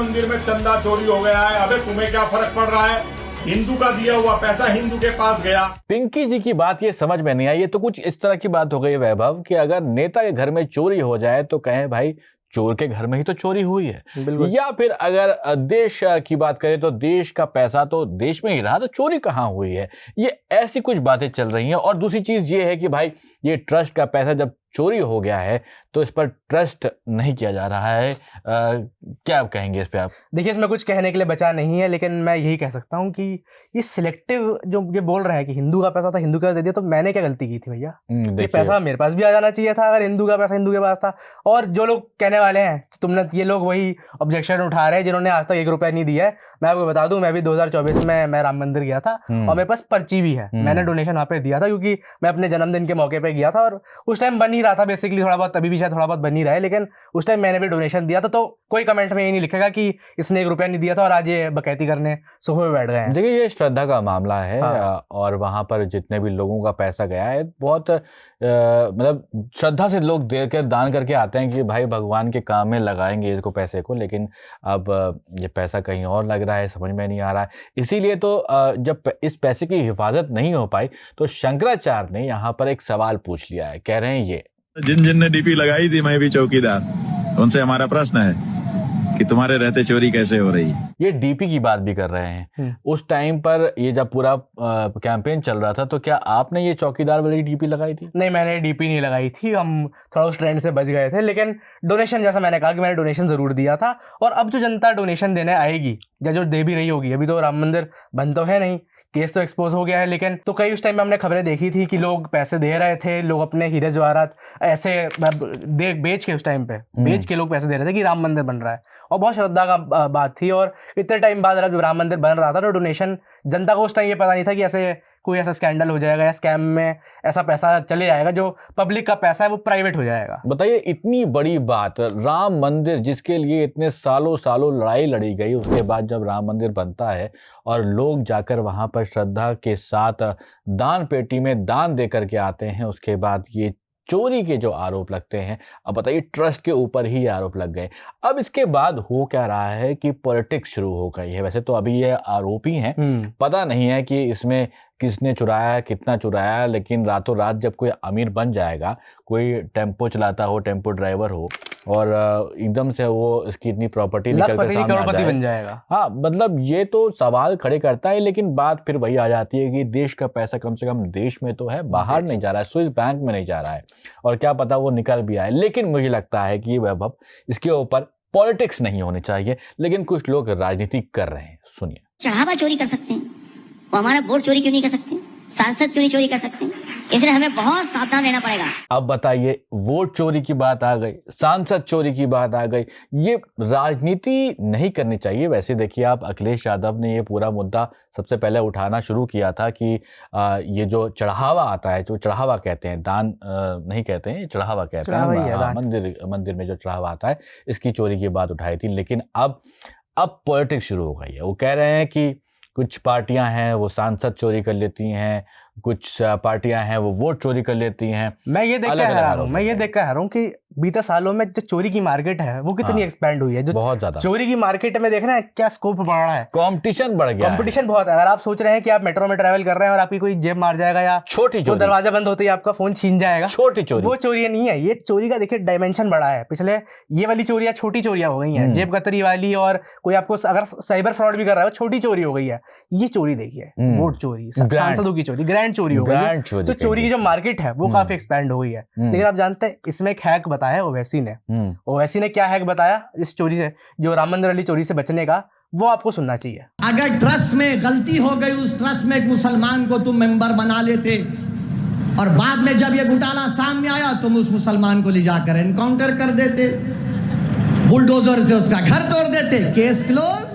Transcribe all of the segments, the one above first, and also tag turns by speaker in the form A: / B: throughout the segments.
A: मंदिर में चंदा चोरी हो गया है, अबे तुम्हें क्या फर्क पड़ रहा है? हिंदू का दिया हुआ पैसा हिंदू के पास गया।
B: पिंकी जी की बात ये समझ में नहीं आई। ये तो कुछ इस तरह की बात हो गई वैभव कि अगर नेता के घर में चोरी हो जाए तो कहें भाई चोर के घर में ही तो चोरी हुई है, या फिर अगर देश की बात करें तो देश का पैसा तो देश में ही रहा, तो चोरी कहाँ हुई है। ये ऐसी कुछ बातें चल रही हैं। और दूसरी चीज ये है कि भाई ये ट्रस्ट का पैसा जब चोरी हो गया है तो इस पर ट्रस्ट नहीं किया जा रहा है। क्या आप कहेंगे इस पे आप?
C: देखिए, इसमें कुछ कहने के लिए बचा नहीं है, लेकिन मैं यही कह सकता हूँ कि ये सिलेक्टिव जो ये बोल रहे हैं कि हिंदू का पैसा था हिंदू के पास दे दिया, तो मैंने क्या गलती की थी भैया? ये पैसा मेरे पास भी आ जाना चाहिए था अगर हिंदू का पैसा हिंदू के पास था। और जो लोग कहने वाले हैं कि तुमने, ये लोग वही ऑब्जेक्शन उठा रहे हैं जिन्होंने आज तक 1 रुपया नहीं दिया है। मैं आपको बता दूं, मैं भी 2024 में मैं राम मंदिर गया था और मेरे पास पर्ची भी है। मैंने डोनेशन वहाँ पे दिया था क्योंकि मैं अपने जन्मदिन के मौके पे गया था और उस टाइम बन ही रहा था बेसिकली, थोड़ा बहुत, अभी भी शायद थोड़ा बहुत बन ही रहा है, लेकिन उस टाइम मैंने भी डोनेशन दिया था। तो कोई कमेंट में ये नहीं लिखेगा कि इसने 1 रुपया नहीं दिया था और आज ये बकैती करने सोफे पे बैठ गए हैं।
B: देखिए, ये श्रद्धा का मामला है। और वहां पर जितने भी लोगों का पैसा गया है, बहुत मतलब श्रद्धा से लोग दे कर दान करके आते हैं कि भाई भगवान के काम में लगाएंगे इसको पैसे को, लेकिन अब ये पैसा कहीं और लग रहा है, समझ में नहीं आ रहा है। इसीलिए तो जब इस पैसे की हिफाजत नहीं हो पाई तो शंकराचार्य ने यहाँ पर एक सवाल पूछ लिया है। कह रहे हैं ये,
D: जिन जिन ने डीपी लगाई थी मैं भी चौकीदार, उनसे हमारा प्रश्न है कि तुम्हारे रहते चोरी कैसे हो रही है।
B: ये डीपी की बात भी कर रहे हैं। उस टाइम पर ये जब पूरा कैंपेन चल रहा था तो क्या आपने ये चौकीदार वाली डीपी लगाई थी?
C: नहीं, मैंने डीपी नहीं लगाई थी। हम थोड़ा उस ट्रेंड से बच गए थे, लेकिन डोनेशन, जैसा मैंने कहा कि मैंने डोनेशन जरूर दिया था। और अब जो जनता डोनेशन देने आएगी या जो दे भी रही होगी, अभी तो राम मंदिर बंद तो है नहीं, केस तो एक्सपोज हो गया है, लेकिन तो कई उस टाइम में हमने खबरें देखी थी कि लोग पैसे दे रहे थे, लोग अपने हीरे जवाहरात ऐसे बेच के, उस टाइम पे बेच के लोग पैसे दे रहे थे कि राम मंदिर बन रहा है। और बहुत श्रद्धा का बात थी। और इतने टाइम बाद जब राम मंदिर बन रहा था तो डोनेशन, जनता को उस टाइम ये पता नहीं था कि ऐसे कोई ऐसा स्कैंडल हो जाएगा या स्कैम में ऐसा पैसा चले जाएगा, जो पब्लिक का पैसा है वो प्राइवेट हो जाएगा।
B: बताइए, इतनी बड़ी बात, राम मंदिर जिसके लिए इतने सालों सालों लड़ाई लड़ी गई, उसके बाद जब राम मंदिर बनता है और लोग जाकर वहां पर श्रद्धा के साथ दान पेटी में दान दे करके आते हैं, उसके बाद ये चोरी के जो आरोप लगते हैं, अब बताइए ट्रस्ट के ऊपर ही आरोप लग गए। अब इसके बाद हो क्या रहा है कि पॉलिटिक्स शुरू हो गई है। वैसे तो अभी ये आरोपी हैं, पता नहीं है कि इसमें किसने चुराया, कितना चुराया, लेकिन रातों रात जब कोई अमीर बन जाएगा, कोई टेम्पो चलाता हो, टेम्पो ड्राइवर हो, और एकदम से वो इसकी इतनी प्रॉपर्टी निकल कर सामने आ जाए,
C: बन जाएगा।
B: हाँ, मतलब ये तो सवाल खड़े करता है। लेकिन बात फिर वही आ जाती है कि देश का पैसा कम से कम देश में तो है, बाहर नहीं जा रहा है, स्विस बैंक में नहीं जा रहा है, और क्या पता वो निकल भी आए। लेकिन मुझे लगता है कि वैभव, इसके ऊपर पॉलिटिक्स नहीं होनी चाहिए, लेकिन कुछ लोग राजनीति कर रहे हैं। सुनिए।
E: चढ़ावा चोरी कर सकते हैं, वो हमारा वोट चोरी क्यों नहीं कर सकते? सांसद क्यों नहीं चोरी कर सकते? इसलिए हमें बहुत सावधान रहना पड़ेगा।
B: अब बताइए, वोट चोरी की बात आ गई, सांसद चोरी की बात आ गई, ये राजनीति नहीं करनी चाहिए। वैसे देखिए, आप अखिलेश यादव ने ये पूरा मुद्दा सबसे पहले उठाना शुरू किया था कि ये जो चढ़ावा आता है, जो चढ़ावा कहते हैं, दान नहीं कहते हैं, चढ़ावा कहते हैं, मंदिर में जो चढ़ावा आता है, इसकी चोरी की बात उठाई थी। लेकिन अब पॉलिटिक्स शुरू हो गई है। वो कह रहे हैं कि कुछ पार्टियां हैं वो सांसद चोरी कर लेती हैं, कुछ पार्टियां हैं वो वोट चोरी कर लेती हैं।
C: मैं ये देख कर हैरान हूँ कि बीते सालों में जो चोरी की मार्केट है वो कितनी एक्सपैंड हुई है। जो
B: बहुत ज्यादा
C: चोरी की मार्केट में देखना है क्या स्कोप बढ़ रहा है,
B: कंपटीशन बढ़ गया,
C: कंपटीशन बहुत है। अगर आप सोच रहे हैं कि आप मेट्रो में ट्रैवल कर रहे हैं और आपकी कोई जेब मार जाएगा या
B: छोटी चोरी,
C: दरवाजा बंद होते ही आपका फोन छीन जाएगा,
B: छोटी चोरी,
C: वो चोरी नहीं है। ये चोरी का देखिए डायमेंशन बढ़ा है। पिछले ये वाली चोरियां छोटी चोरियां हो गई हैं, जेब कतरी वाली, और कोई आपको अगर साइबर फ्रॉड भी कर रहा है, छोटी चोरी हो गई है। ये चोरी देखिए, वोट चोरी, सांसदों की चोरी, ग्रैंड चोरी हो गई है। तो चोरी की जो मार्केट है वो काफी एक्सपैंड हो गई है। लेकिन आप जानते हैं, इसमें एक हैक बताया ओवैसी ने। ओवैसी ने क्या हैक बताया इस चोरी से, जो राम मंदिर वाली चोरी से बचने का, वो आपको सुनना चाहिए।
F: अगर ट्रस्ट में गलती हो गई, उस ट्रस्ट में एक मुसलमान को तुम मेंबर बना लेते और बाद में जब ये घोटाला सामने आया तुम उस मुसलमान को ले जाकर एनकाउंटर कर देते, बुलडोजर से उसका घर तोड़ देते, case close.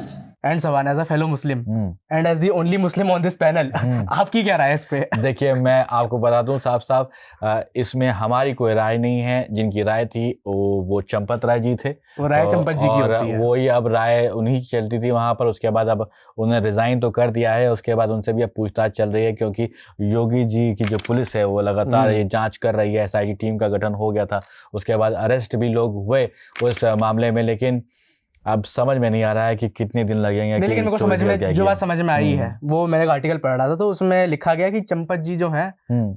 C: And Sawan, as a fellow Muslim and as the only Muslim on this panel, आपकी क्या राय है इस पे?
B: देखिए, मैं आपको बता दूं साफ साफ, इसमें हमारी कोई राय नहीं है। जिनकी राय थी वो चंपत राय जी थे,
C: वो राय चंपत जी की होती है,
B: वो ही अब राय उन्हीं की चलती थी वहां पर। उसके बाद अब उन्हें रिजाइन तो कर दिया है, उसके बाद उनसे भी अब पूछताछ चल रही है, क्योंकि योगी जी की जो पुलिस है वो लगातार ये जांच कर रही है। SIT टीम का गठन हो गया था, उसके बाद अरेस्ट भी लोग हुए उस मामले में। लेकिन अब समझ में नहीं आ रहा है कि कितने दिन लगेंगे।
C: नहीं, लेकिन मेरे को समझ में जो बात समझ में आई है वो मैंने एक आर्टिकल पढ़ रहा था, तो उसमें लिखा गया कि चंपत जी जो हैं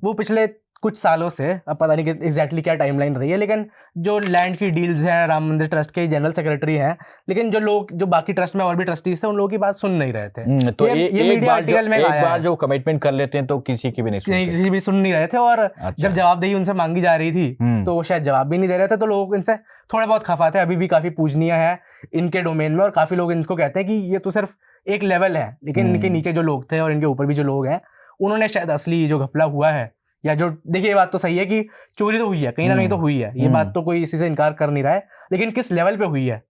C: वो पिछले कुछ सालों से, अब पता नहीं कि एग्जैक्टली क्या टाइमलाइन रही है, लेकिन जो लैंड की डील्स हैं राम मंदिर ट्रस्ट के जनरल सेक्रेटरी हैं, लेकिन जो लोग जो बाकी ट्रस्ट में और भी ट्रस्टीज थे उन लोगों की बात सुन नहीं रहे थे।
B: तो
C: ये मीडिया आर्टिकल में
B: एक बार जो कमिटमेंट कर लेते हैं तो किसी की भी नहीं
C: किसी भी सुन नहीं रहे थे, और जब जवाबदेही उनसे मांगी जा रही थी तो वो शायद जवाब भी नहीं दे रहे थे, तो लोग इनसे थोड़े बहुत खफा थे। अभी भी काफी पूजनीय है इनके डोमेन में, और काफी लोग इनको कहते हैं कि ये तो सिर्फ एक लेवल है, लेकिन इनके नीचे जो लोग थे और इनके ऊपर भी जो लोग हैं उन्होंने शायद असली जो घपला हुआ है, या जो देखिए ये बात तो सही है कि चोरी तो हुई है, कहीं ना कहीं तो हुई है, ये बात तो कोई इसी से इनकार कर नहीं रहा है, लेकिन किस लेवल पे हुई है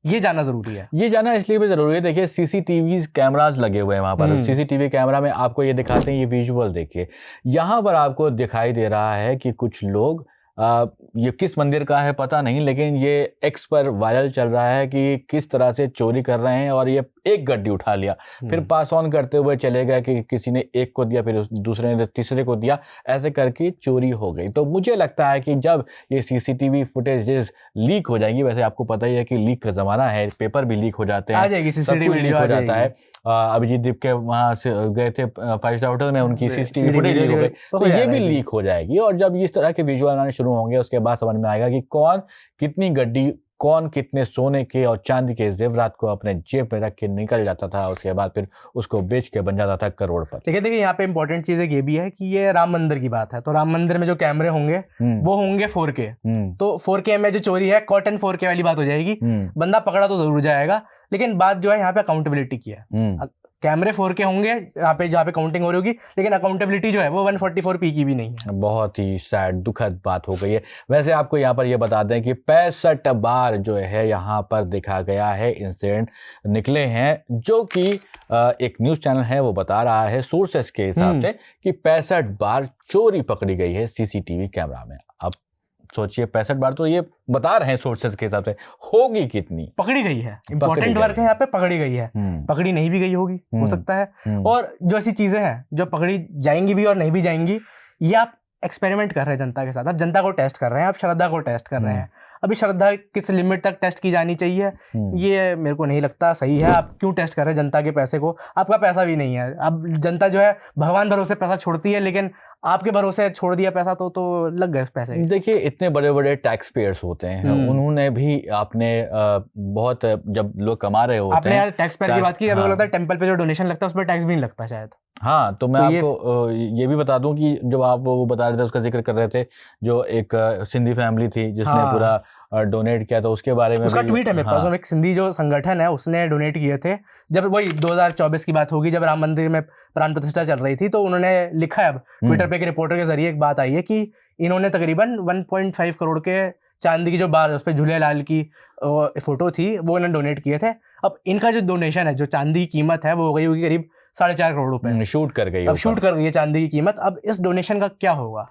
C: ये जानना जरूरी है।
B: ये जानना इसलिए भी जरूरी है, देखिए सीसीटीवी कैमरास लगे हुए हैं वहां पर, सीसीटीवी कैमरा में आपको ये दिखाते हैं, ये विजुअल देखिए, यहाँ पर आपको दिखाई दे रहा है कि कुछ लोग ये किस मंदिर का है पता नहीं, लेकिन ये एक्स पर वायरल चल रहा है कि किस तरह से चोरी कर रहे हैं, और ये एक गड्डी उठा लिया फिर पास ऑन करते हुए चले गए कि किसी ने एक को दिया, फिर दूसरे ने तीसरे को दिया, ऐसे करके चोरी हो गई। तो मुझे लगता है कि जब ये सीसीटीवी फुटेजेस लीक हो जाएंगी, वैसे आपको पता ही है कि लीक का जमाना है, पेपर भी लीक हो जाते हैं,
C: आ जाएगी सीसीटीवी वीडियो
B: हो जाता है। अभिजीत दीप के वहां से गए थे 5 स्टार होटल में, उनकी सीसीटीवी फुटेज लीक हो गई, तो ये भी लीक हो जाएगी, और जब इस तरह के विजुअल आने शुरू होंगे उसके बाद समझ में आएगा कि कौन कितनी गड्डी, कौन कितने सोने के और चांदी के जेवरात को अपने जेब में रख के निकल जाता था, उसके बाद फिर उसको बेच के बन जाता था करोड़पति।
C: देखिए यहाँ पे इंपॉर्टेंट चीज एक ये भी है कि ये राम मंदिर की बात है, तो राम मंदिर में जो कैमरे होंगे वो होंगे 4K, तो 4K में जो चोरी है कॉटन 4K वाली बात हो जाएगी, बंदा पकड़ा तो जरूर जाएगा, लेकिन बात जो है यहाँ पे अकाउंटेबिलिटी की है। कैमरे 4K होंगे यहाँ पे जहाँ पे काउंटिंग हो रही होगी, लेकिन अकाउंटेबिलिटी जो है वो 144p की भी नहीं है।
B: बहुत ही सैड दुखद बात हो गई है। वैसे आपको यहाँ पर ये बता दें कि 65 बार जो है यहाँ पर देखा गया है इंसिडेंट निकले हैं, जो कि एक न्यूज़ चैनल है वो बता रहा है सोर्सेस के हिसाब से कि 65 बार चोरी पकड़ी गई है सीसीटीवी कैमरा में। अब सोचिए 65 बार, तो ये बता रहे हैं सोर्सेज के हिसाब से, होगी कितनी?
C: पकड़ी गई है, इंपॉर्टेंट वर्क है यहाँ पे, पकड़ी गई है, पकड़ी नहीं भी गई होगी हो सकता है। और जो ऐसी चीजें हैं जो पकड़ी जाएंगी भी और नहीं भी जाएंगी, ये आप एक्सपेरिमेंट कर रहे हैं जनता के साथ, आप जनता को टेस्ट कर रहे हैं, आप श्रद्धा को टेस्ट कर रहे हैं। अभी श्रद्धा किस लिमिट तक टेस्ट की जानी चाहिए ये मेरे को नहीं लगता सही है। आप क्यों टेस्ट कर रहे हैं जनता के पैसे को? आपका पैसा भी नहीं है, अब जनता जो है भगवान भरोसे पैसा छोड़ती है, लेकिन आपके भरोसे छोड़ दिया पैसा तो लग गए पैसे।
B: देखिए इतने बड़े बड़े टैक्स पेयर्स होते हैं, उन्होंने भी आपने बहुत, जब लोग कमा रहे होते हैं,
C: आपने यार टैक्स पेयर की बात की, अभी लगता है टेंपल पे जो डोनेशन लगता है उस पर टैक्स भी नहीं लगता शायद।
B: हाँ, तो मैं आपको ये भी बता दूं कि जब आप वो बता रहे थे, उसका जिक्र कर रहे थे, जो एक सिंधी फैमिली थी जिसने पूरा डोनेट किया था, उसके बारे में
C: उसका ट्वीट है मेरे पास। एक सिंधी जो संगठन है उसने डोनेट किए थे, जब वही 2024 की बात होगी, जब राम मंदिर में प्राण प्रतिष्ठा चल रही थी, तो उन्होंने लिखा है, अब ट्विटर पे एक रिपोर्टर के जरिए एक बात आई है कि इन्होंने तकरीबन 1.5 करोड़ के चांदी की जो बार उस पर झूलेलाल की फोटो थी वो इन्होंने डोनेट किए थे। अब इनका जो डोनेशन है, जो चांदी की कीमत है, वो हो गई होगी करीब 4.5 करोड़ रुपए।
B: शूट कर गई,
C: अब शूट कर गई है चांदी की कीमत। अब इस डोनेशन का क्या होगा?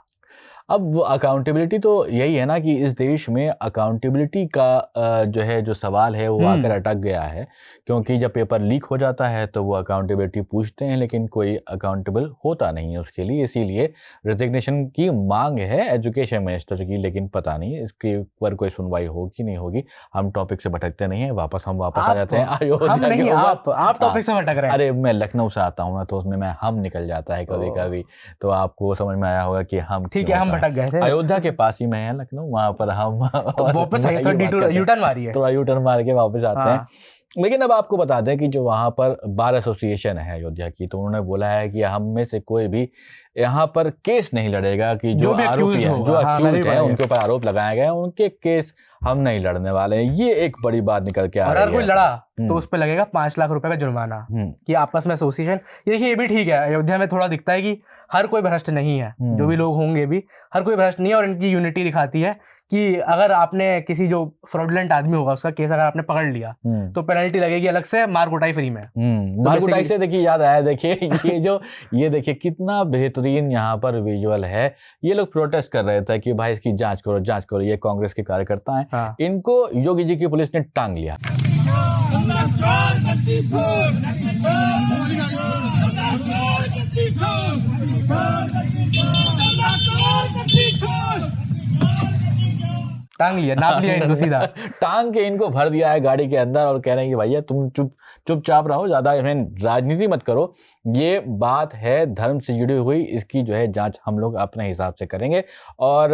B: अब वो अकाउंटेबिलिटी तो यही है ना कि इस देश में अकाउंटेबिलिटी का जो है जो सवाल है वो आकर अटक गया है, क्योंकि जब पेपर लीक हो जाता है तो वो अकाउंटेबिलिटी पूछते हैं, लेकिन कोई अकाउंटेबल होता नहीं है उसके लिए। इसीलिए रिजिग्नेशन की मांग है एजुकेशन मिनिस्टर की, लेकिन पता नहीं इसके ऊपर कोई सुनवाई होगी नहीं होगी। हम टॉपिक से भटकते नहीं है, वापस आ जाते हैं अयोध्या।
C: आप टॉपिक से भटक रहे हैं।
B: अरे मैं लखनऊ से आता हूँ ना, तो उसमें हम निकल जाता है कभी कभी, तो आपको समझ में आया होगा कि हम
C: ठीक है, हम भटक गए थे।
B: अयोध्या के पास ही में है लखनऊ, वहां पर हम
C: वापस आए, तो यूटर्न मारी है,
B: थोड़ा यूटर्न मार के वापस आते हैं। लेकिन अब आपको बता दें कि जो वहाँ पर बार एसोसिएशन है अयोध्या की, तो उन्होंने बोला है कि हम में से कोई भी यहाँ पर केस नहीं लड़ेगा कि जो आरोपी है, जो अक्यूज्ड है, उनके ऊपर आरोप लगाए गए, उनके केस हम नहीं लड़ने वाले हैं। ये एक बड़ी बात निकल के आ रही है।
C: अगर कोई लड़ा तो उस पर लगेगा 5 लाख रुपए का जुर्माना, कि आपस में एसोसिएशन। देखिए ये भी ठीक है, अयोध्या में थोड़ा दिखता है कि हर कोई भ्रष्ट नहीं है, जो भी लोग होंगे भी हर कोई भ्रष्ट नहीं है, और इनकी यूनिटी दिखाती है कि अगर आपने किसी जो फ्रॉडुलेंट आदमी होगा उसका केस अगर आपने पकड़ लिया तो पेनल्टी लगेगी अलग से, मार कुटाई फ्री में।
B: मार कुटाई से देखिए याद आया, देखिए ये देखिए कितना बेहतरीन यहाँ पर विजुअल है। ये लोग प्रोटेस्ट कर रहे थे कि भाई इसकी जांच करो। ये कांग्रेस के कार्यकर्ता हैं, इनको योगी जी की पुलिस ने टांग लिया।
C: टांग लिया, नाप लिया इनको सीधा।
B: टांग के इनको भर दिया है गाड़ी के अंदर और कह रहे हैं कि भैया तुम चुपचाप रहो, ज्यादा राजनीति मत करो। ये बात है धर्म से जुड़ी हुई, इसकी जो है जांच हम लोग अपने हिसाब से करेंगे और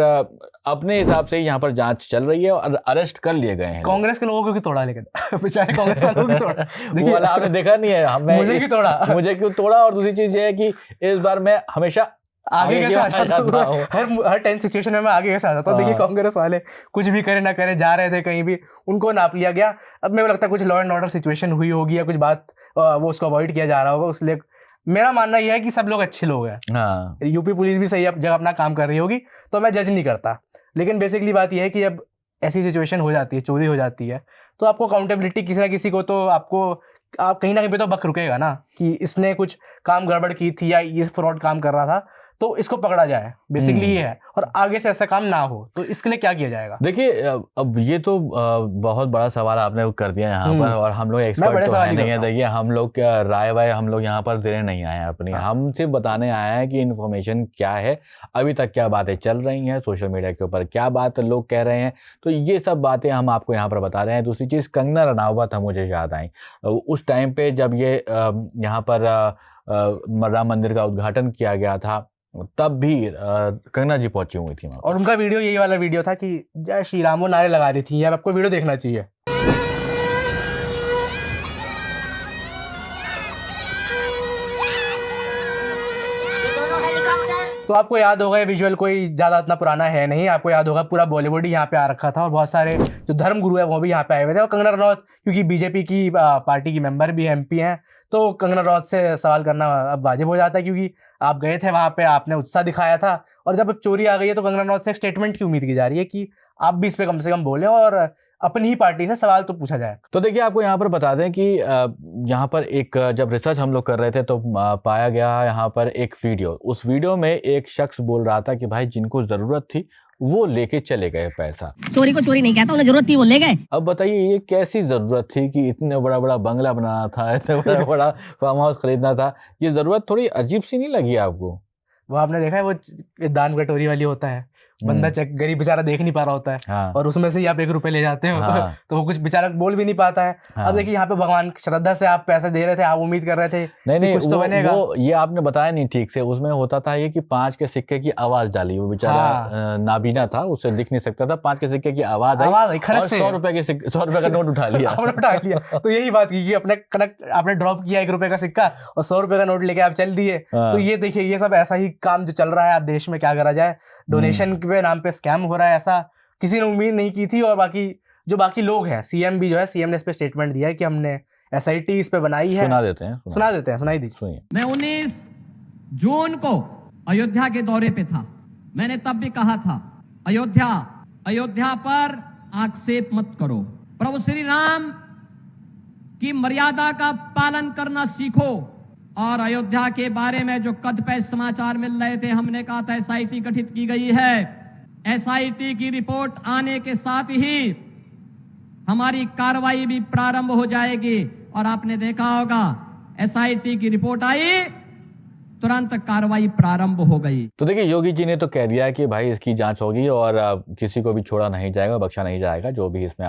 B: अपने हिसाब से यहाँ पर जांच चल रही है और अरेस्ट कर लिए गए हैं।
C: कांग्रेस के लोगों को क्यों तोड़ा, लेकिन बेचारे कांग्रेस वालों को तोड़ा।
B: वो वाला आपने देखा नहीं है,
C: मुझे क्यों तोड़ा,
B: मुझे क्यों तोड़ा। और दूसरी चीज ये है कि इस बार मैं हमेशा
C: आगे कैसे आ जाता हूँ, हर टेंस सिचुएशन में मैं आगे कैसे आ जाता हूँ। देखिए कांग्रेस वाले कुछ भी करे ना करे, जा रहे थे कहीं भी, उनको नाप लिया गया। अब मेरे को लगता है कुछ लॉ एंड ऑर्डर सिचुएशन हुई होगी या कुछ बात वो उसको अवॉइड किया जा रहा होगा, इसलिए मेरा मानना यह है कि सब लोग अच्छे लोग हैं।
B: हाँ।
C: यूपी पुलिस भी सही जगह अपना काम कर रही होगी, तो मैं जज नहीं करता। लेकिन बेसिकली बात यह है कि जब ऐसी सिचुएशन हो जाती है, चोरी हो जाती है, तो आपको अकाउंटेबिलिटी किसी ना किसी को, तो आप कहीं ना कहीं पे तो बक रुकेगा ना कि इसने कुछ काम गड़बड़ की थी या ये फ्रॉड काम कर रहा था, तो इसको पकड़ा जाए। बेसिकली ये है, और आगे से ऐसा काम ना हो, तो इसके लिए क्या किया जाएगा?
B: देखिए अब ये तो बहुत बड़ा सवाल आपने कर दिया यहाँ पर, और हम लोग एक्सपर्ट तो है नहीं है। देखिए हम लोग क्या राय वाय हम लोग यहाँ पर देने नहीं आए हैं अपनी, हम सिर्फ बताने आए हैं कि इन्फॉर्मेशन क्या है, अभी तक क्या बातें चल रही हैं सोशल मीडिया के ऊपर, क्या बात लोग कह रहे हैं, तो ये सब बातें हम आपको यहाँ पर बता रहे हैं। दूसरी चीज़, कंगना रनावत हम मुझे याद आई उस टाइम पे जब ये यहाँ पर राम मंदिर का उद्घाटन किया गया था, तब भी कंगना जी पहुंची हुई थी
C: और उनका वीडियो यही वाला वीडियो था कि जय श्री राम, वो नारे लगा रही थी। अब आपको वीडियो देखना चाहिए। तो आपको याद होगा ये विजुअल कोई ज़्यादा इतना पुराना है नहीं, आपको याद होगा पूरा बॉलीवुड ही यहाँ पे आ रखा था और बहुत सारे जो धर्म गुरु है वो भी यहाँ पे आए हुए थे। और कंगना रनौत क्योंकि बीजेपी की पार्टी की मेंबर भी एमपी हैं, तो कंगना रनौत से सवाल करना अब वाजिब हो जाता है, क्योंकि आप गए थे वहाँ पे, आपने उत्साह दिखाया था, और जब चोरी आ गई है तो कंगना रनौत से एक स्टेटमेंट की उम्मीद की जा रही है कि आप भी इस पर कम से कम बोलें और अपनी ही पार्टी से सवाल तो पूछा जाए।
B: तो देखिए आपको यहाँ पर बता दें कि यहाँ पर एक जब रिसर्च हम लोग कर रहे थे तो पाया गया यहाँ पर एक वीडियो, उस वीडियो में एक शख्स बोल रहा था कि भाई जिनको जरूरत थी वो लेके चले गए पैसा।
E: चोरी को चोरी नहीं कहता, उन्हें जरूरत थी वो ले गए।
B: अब बताइए ये कैसी जरूरत थी कि इतने बड़ा बड़ा बंगला बनाना था, इतने बड़ा बड़ा फार्म हाउस खरीदना था, ये जरूरत थोड़ी अजीब सी नहीं लगी आपको?
C: वो आपने देखा है वो दान कटोरी वाली होता है, बंदा चेक गरीब बेचारा देख नहीं पा रहा होता है,
B: हाँ।
C: और उसमें से ही आप 1 रुपए ले जाते हो,
B: हाँ।
C: तो वो कुछ बेचारा बोल भी नहीं पाता है।
B: हाँ।
C: अब देखिए यहाँ पे भगवान श्रद्धा से आप पैसे दे रहे थे, आप उम्मीद कर रहे थे
B: नहीं
C: कुछ तो बनेगा।
B: वो ये आपने बताया नहीं ठीक से, उसमें होता था ये कि 5 के सिक्के की आवाज डाली, वो बेचारा नाबीना था, उससे दिख नहीं सकता था, 5 के सिक्के की आवाज आई, 100 रुपए का नोट उठा लिया।
C: उठा लिया। तो यही बात की कि आपने ड्रॉप किया 1 रुपए का सिक्का और 100 रुपए का नोट लेके आप चल दिए। तो ये देखिए ये सब ऐसा ही काम जो चल रहा है आप देश में, क्या करा जाए, डोनेशन के नाम पे स्कैम हो रहा है, ऐसा किसी ने उम्मीद नहीं की थी। और बाकी लोग हैं, सीएम भी जो है, सीएम ने इस पे स्टेटमेंट दिया है कि हमने एसआईटी इस पे बनाई है।
B: सुना देते हैं,
C: सुनाई दीजिए।
G: मैं 19 जून को अयोध्या के दौरे पे था, मैंने तब भी कहा था अयोध्या पर आक्षेप मत करो, प्रभु श्री राम की मर्यादा का पालन करना सीखो। और अयोध्या के बारे में जो कदपैस समाचार मिल रहे थे, हमने कहा था एसआईटी गठित की गई है, एसआईटी की रिपोर्ट आने के साथ ही हमारी कार्रवाई भी प्रारंभ हो जाएगी। और आपने देखा होगा एसआईटी की रिपोर्ट आई, तुरंत कार्रवाई प्रारंभ हो गई।
B: तो देखिए योगी जी ने तो कह दिया कि भाई इसकी जांच होगी और किसी को भी छोड़ा नहीं जाएगा, बख्शा नहीं जाएगा, जो भी इसमें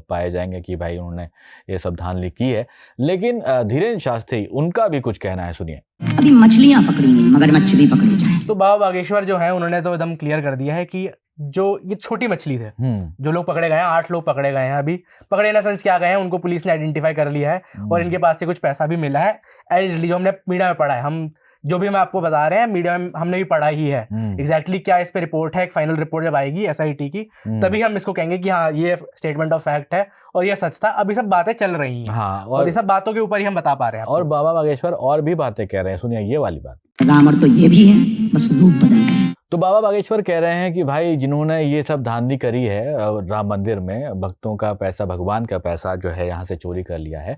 B: पाए जाएंगे कि भाई उन्होंने ये सब धांधली की है। लेकिन धीरेन्द्र शास्त्री, उनका भी कुछ कहना है, सुनिए।
H: अभी मछलियां पकड़ी गई, मगरमच्छ भी पकड़ी जाए।
C: तो बाबा बागेश्वर जो है उन्होंने तो एकदम क्लियर कर दिया है कि जो ये छोटी मछली थे, जो लोग पकड़े गए हैं, 8 लोग पकड़े गए हैं, अभी पकड़े इन सेंस क्या गए हैं, उनको पुलिस ने आइडेंटिफाई कर लिया है और इनके पास से कुछ पैसा भी मिला है। एलिजिबली जो हमने मीडिया में पढ़ा है, हम जो भी मैं आपको बता रहे हैं मीडिया में हमने भी पढ़ा ही है। एग्जैक्टली क्या इस पे रिपोर्ट है, एक फाइनल रिपोर्ट जब आएगी एसआईटी की, तभी हम इसको कहेंगे कि हाँ ये स्टेटमेंट ऑफ फैक्ट है और ये सच था। अभी सब बातें चल रही हैं,
B: हाँ,
C: और ये सब बातों के ऊपर ही हम बता पा रहे हैं।
B: और बाबा बागेश्वर और भी बातें कह रहे हैं, सुनिए ये वाली बात।
H: रावण तो ये भी है, बस रूप बदल गए।
B: तो बाबा बागेश्वर कह रहे हैं कि भाई जिन्होंने ये सब धांधली करी है राम मंदिर में, भक्तों का पैसा, भगवान का पैसा जो है यहाँ से चोरी कर लिया है,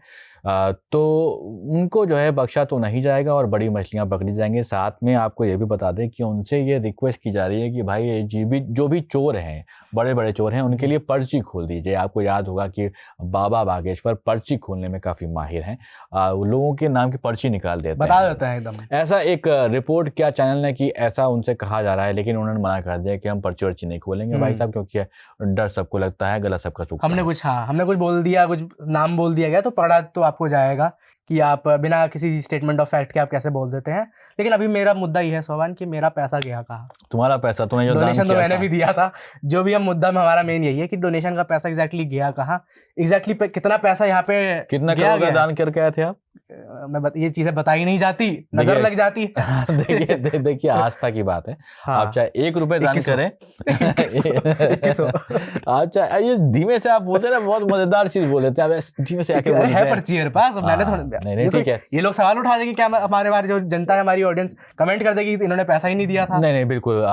B: तो उनको जो है बख्शा तो नहीं जाएगा और बड़ी मछलियाँ पकड़ी जाएंगी। साथ में आपको ये भी बता दें कि उनसे ये रिक्वेस्ट की जा रही है कि भाई जो भी चोर हैं, बड़े बड़े चोर हैं, उनके लिए पर्ची खोल दीजिए। आपको याद होगा कि बाबा बागेश्वर पर्ची खोलने में काफ़ी माहिर हैं, लोगों के नाम की पर्ची निकाल देते हैं,
C: बता देता है एकदम।
B: ऐसा एक रिपोर्ट क्या चैनल ने की, ऐसा उनसे कहा जा रहा रहा है, लेकिन उन्होंने मना कर दिया कि हम पर्ची वर्ची नहीं खोलेंगे भाई साहब, क्योंकि डर सबको लगता है, गला सबका सूखता
C: हमने
B: है।
C: हमने कुछ बोल दिया, कुछ नाम बोल दिया गया तो पढ़ा तो आपको जाएगा कि आप बिना किसी स्टेटमेंट ऑफ फैक्ट के आप कैसे बोल देते हैं। लेकिन अभी मेरा मुद्दा ये है सोबान कि मेरा पैसा गया कहाँ?
B: तुम्हारा पैसा तुमने जो दान
C: डोनेशन तो
B: किया
C: मैंने
B: था।
C: भी दिया था। जो भी हम मुद्दा में हमारा मेन यही है कि डोनेशन का पैसा एग्जैक्टली गया कहाँ, एग्जैक्टली कितना पैसा यहाँ पे
B: कितना
C: गया
B: करोड़ का दान करके आए थे आप?
C: ये चीजें बताई नहीं जाती, नजर लग जाती।
B: देखिए आस्था की बात है।
C: हाँ।
B: आप चाहे 1 रुपए दान
C: 2100
B: करें आप चाहे, ये धीमे से आप बोलते हैं ना, बहुत मजेदार चीज बोल देते हैं आप, धीमे से आके बोलते
C: है
B: हैं।
C: पर्ची मेरे पास, मैंने
B: हाँ,
C: थोड़ा
B: नहीं ठीक है।
C: ये लोग सवाल उठा देंगे क्या, हमारे बारे जो जनता है, हमारी ऑडियंस कमेंट कर देगी कि इन्होंने पैसा ही नहीं दिया था।
B: नहीं बिल्कुल,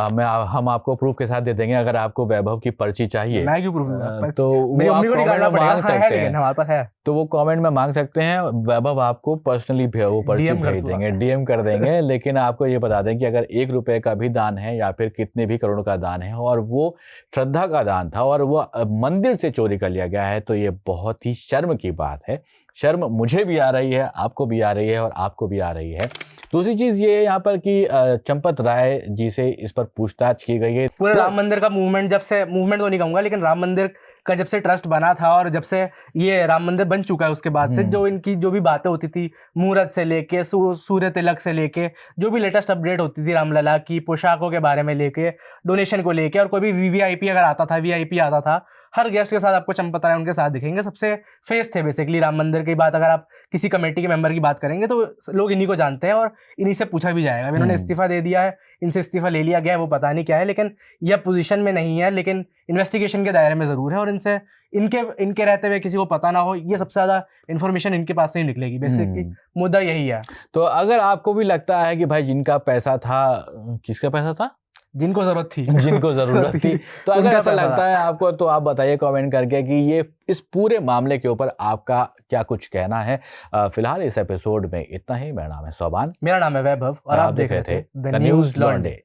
B: हम आपको प्रूफ के साथ दे देंगे। अगर आपको वैभव की पर्ची चाहिए
C: मैं क्यों प्रूफ,
B: तो
C: मेरी
B: वो
C: मम्मी को
B: आप
C: निकालना
B: comment में
C: पड़ेगा।
B: मांग
C: हाँ, है
B: सकते
C: लेकिन
B: हैं।
C: हमारे पास है।
B: तो वो कमेंट में मांग सकते हैं, वैभव आपको पर्सनली वो पर्ची
C: DM कर
B: भेज
C: दूंगा।
B: देंगे, DM कर देंगे। लेकिन आपको ये बता दें कि अगर 1 रुपए का भी दान है या फिर कितने भी करोड़ का दान है और वो श्रद्धा का दान था और वो मंदिर से चोरी कर लिया गया है, तो ये बहुत ही शर्म की बात है। शर्म मुझे भी आ रही है, आपको भी आ रही है और आपको भी आ रही है। दूसरी चीज ये यहाँ पर कि चंपत राय जी से इस पर पूछताछ की गई है।
C: पूरे राम मंदिर का मूवमेंट, जब से मूवमेंट तो नहीं कहूंगा, लेकिन राम मंदिर का जब से ट्रस्ट बना था और जब से ये राम मंदिर बन चुका है, उसके बाद से जो इनकी जो भी बातें होती थी, मुहूर्त से लेके सूर्य तिलक से लेके जो भी लेटेस्ट अपडेट होती थी रामलला की, पोशाकों के बारे में लेके, डोनेशन को लेके, और कोई भी वीवीआईपी अगर आता था, वीआईपी आता था, हर गेस्ट के साथ आपको चंपत राय उनके साथ दिखेंगे। सबसे फेस थे बेसिकली राम मंदिर की बात। अगर आप किसी कमेटी के मेंबर की बात करेंगे तो लोग इन्हीं को जानते हैं और इन्हीं से पूछा भी जाएगा। इन्होंने इस्तीफा दे दिया है, इनसे इस्तीफा ले लिया गया है, वो पता नहीं क्या है, लेकिन यह पोजीशन में नहीं है, लेकिन इन्वेस्टिगेशन के दायरे में जरूर है। और इनसे इनके रहते हुए किसी को पता ना हो, ये सबसे ज्यादा इन्फॉर्मेशन इनके पास से ही निकलेगी। बेसिकली मुद्दा यही है।
B: तो अगर आपको भी लगता है कि भाई जिनका पैसा था, किसका पैसा था,
C: जिनको जरूरत थी,
B: जिनको जरूरत थी, तो अगर
C: उनका
B: ऐसा
C: पैसा
B: लगता है आपको, तो आप बताइए कमेंट करके कि ये इस पूरे मामले के ऊपर आपका क्या कुछ कहना है। फिलहाल इस एपिसोड में इतना ही। मेरा नाम है सोबान,
C: मेरा नाम है वैभव और आप देख रहे थे द न्यूज़ लॉन्डे।